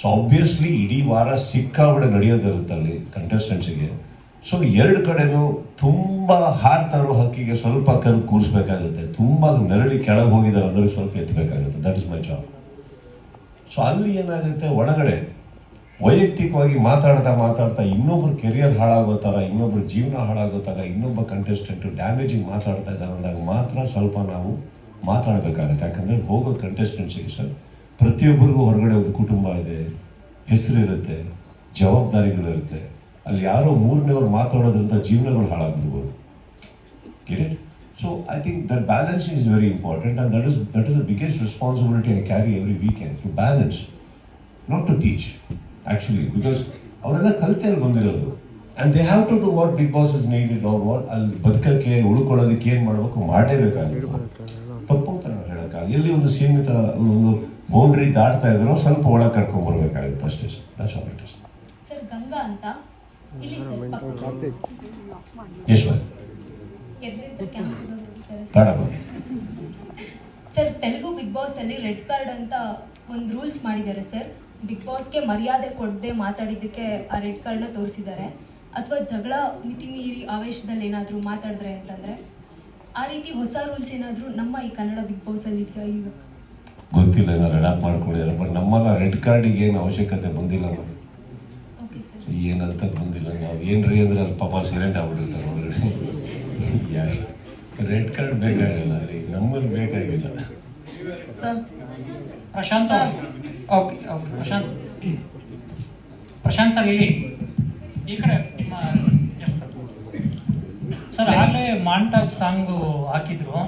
So obviously ಇಡೀ ವಾರ ಸಿಕ್ಕಾಬಿಡೆ ನಡೆಯೋದಿರುತ್ತೆ ಅಲ್ಲಿ ಕಂಟೆಸ್ಟೆಂಟ್ಸಿಗೆ. ಸೊ ಎರಡು ಕಡೆನೂ ತುಂಬಾ ಹಾರ್ತಾರೋ ಹಕ್ಕಿಗೆ ಸ್ವಲ್ಪ ಕರು ಕೂರಿಸ್ಬೇಕಾಗುತ್ತೆ, ತುಂಬಾ ನೆರಳಿ ಕೆಳಗೆ ಹೋಗಿದ್ದಾರೆ ಅಂದ್ರೆ ಸ್ವಲ್ಪ ಎತ್ತಬೇಕಾಗುತ್ತೆ. That is my job. So ಅಲ್ಲಿ ಏನಾಗುತ್ತೆ, ಒಳಗಡೆ ವೈಯಕ್ತಿಕವಾಗಿ ಮಾತಾಡ್ತಾ ಇನ್ನೊಬ್ರು ಕೆರಿಯರ್ ಹಾಳಾಗೋ ಥರ, ಇನ್ನೊಬ್ರು ಜೀವನ ಹಾಳಾಗೋ ಥರ, ಇನ್ನೊಬ್ಬ ಕಂಟೆಸ್ಟೆಂಟ್ ಡ್ಯಾಮೇಜಿಂಗ್ ಮಾತಾಡ್ತಾ ಇದ್ದಾರೆ ಅಂದಾಗ ಮಾತ್ರ ಸ್ವಲ್ಪ ನಾವು ಮಾತಾಡಬೇಕಾಗತ್ತೆ. ಯಾಕಂದರೆ ಹೋಗೋ ಕಂಟೆಸ್ಟೆಂಟ್ಸಿಗೆ ಸರ್ ಪ್ರತಿಯೊಬ್ಬರಿಗೂ ಹೊರಗಡೆ ಒಂದು ಕುಟುಂಬ ಇದೆ, ಹೆಸರಿರುತ್ತೆ, ಜವಾಬ್ದಾರಿಗಳಿರುತ್ತೆ. ಅಲ್ಲಿ ಯಾರೋ ಮೂರನೇವ್ರು ಮಾತಾಡೋದ್ರಿಂದ ಜೀವನಗಳು ಹಾಳಾಗ್ಬಿಡ್ಬೋದು. Get. So I think that balance is very important, and that is the biggest responsibility I carry every weekend, to balance, not to teach actually, because ಅವರೆಲ್ಲ ಕಲಿತಲ್ಲಿ ಬಂದಿರೋದು. And they have to do what big boss is needed, or what ಅಲ್ಲಿ ಬದುಕಕ್ಕೆ ಉಳ್ಕೊಳ್ಳೋದಕ್ಕೆ ಏನು ಮಾಡಬೇಕು ಮಾಡಲೇಬೇಕಾಗುತ್ತೆ. ತಪ್ಪು ಅಂತ ನಾವು ಹೇಳೋಕ್ಕಾಗ, ಎಲ್ಲಿ ಒಂದು ಸೀಮಿತ ಒಂದು ಬೌಂಡ್ರಿ ದಾಟ್ತಾ ಇದ್ರೋ ಸ್ವಲ್ಪ ಒಳಗೆ ಕರ್ಕೊಂಡ್ಬರ್ಬೇಕಾಗುತ್ತೆ ಅಷ್ಟೇ sir. That's all it is. Sir Ganga ಅಂತ ಇಲ್ಲಿ Yashwant sir Telugu big boss ಅಲ್ಲಿ ರೆಡ್ ಕಾರ್ಡ್ ಅಂತ ಒಂದು ರೂಲ್ಸ್ ಮಾಡಿದ್ದಾರೆ ಸರ್. ಬಿಗ್ ಬಾಸ್ಗೆ ಮರ್ಯಾದೆ ಕೊಡದೆ ಮಾತಾಡಿದ್ದಕ್ಕೆ ಆ ರೆಡ್ ಕಾರ್ಡ್ನ ತೋರಿಸಿದ್ದಾರೆ. ಅಥವಾ ಜಗಳ ಮಿತಿ ಮೀರಿ ಆವೇಶದಲ್ಲಿ ಏನಾದರೂ ಮಾತಾಡಿದ್ರೆ ಅಂತಂದ್ರೆ ಆ ರೀತಿ ಹೊಸ ರೂಲ್ಸ್ ಏನಾದರೂ ನಮ್ಮ ಈ ಕನ್ನಡ ಬಿಗ್ ಬಾಸ್ ಅಲ್ಲಿ ಇದೆಯಾ? ಈಗ ಗೊತ್ತಿಲ್ಲ, ಏನಾರು ಅಡಾಪ್ಟ್ ಮಾಡ್ಕೊಂಡಿದ್ದಾರೆ. ಬಟ್ ನಮ್ಮಲ್ಲ ರೆಡ್ ಕಾರ್ಡಿಗೆ ಏನು ಅವಶ್ಯಕತೆ ಬಂದಿಲ್ಲ, ಏನಂತ ಬಂದಿಲ್ಲ. ನಾವು ಏನ್ರಿ ಅಂದ್ರೆ ಅಲ್ಲಿ ಪಾಪ ಸೈಲೆಂಟ್ ಆಗ್ಬಿಟ್ಟಿರ್ತಾರೆ ಒಳಗಡೆ. ರೆಡ್ ಕಾರ್ಡ್ ಬೇಕಾಗಿಲ್ಲ ಅಲ್ಲಿ, ನಮ್ಮಲ್ಲಿ ಬೇಕಾಗಿಲ್ಲ. Prashant sir, okay okay Prashant sir ಇಲ್ಲಿ ಈ ಕಡೆ ನಿಮ್ಮ ಸರ್ ಆಗಲೇ ಮಾಂಟಾಜ್ ಸಾಂಗು ಹಾಕಿದ್ರು.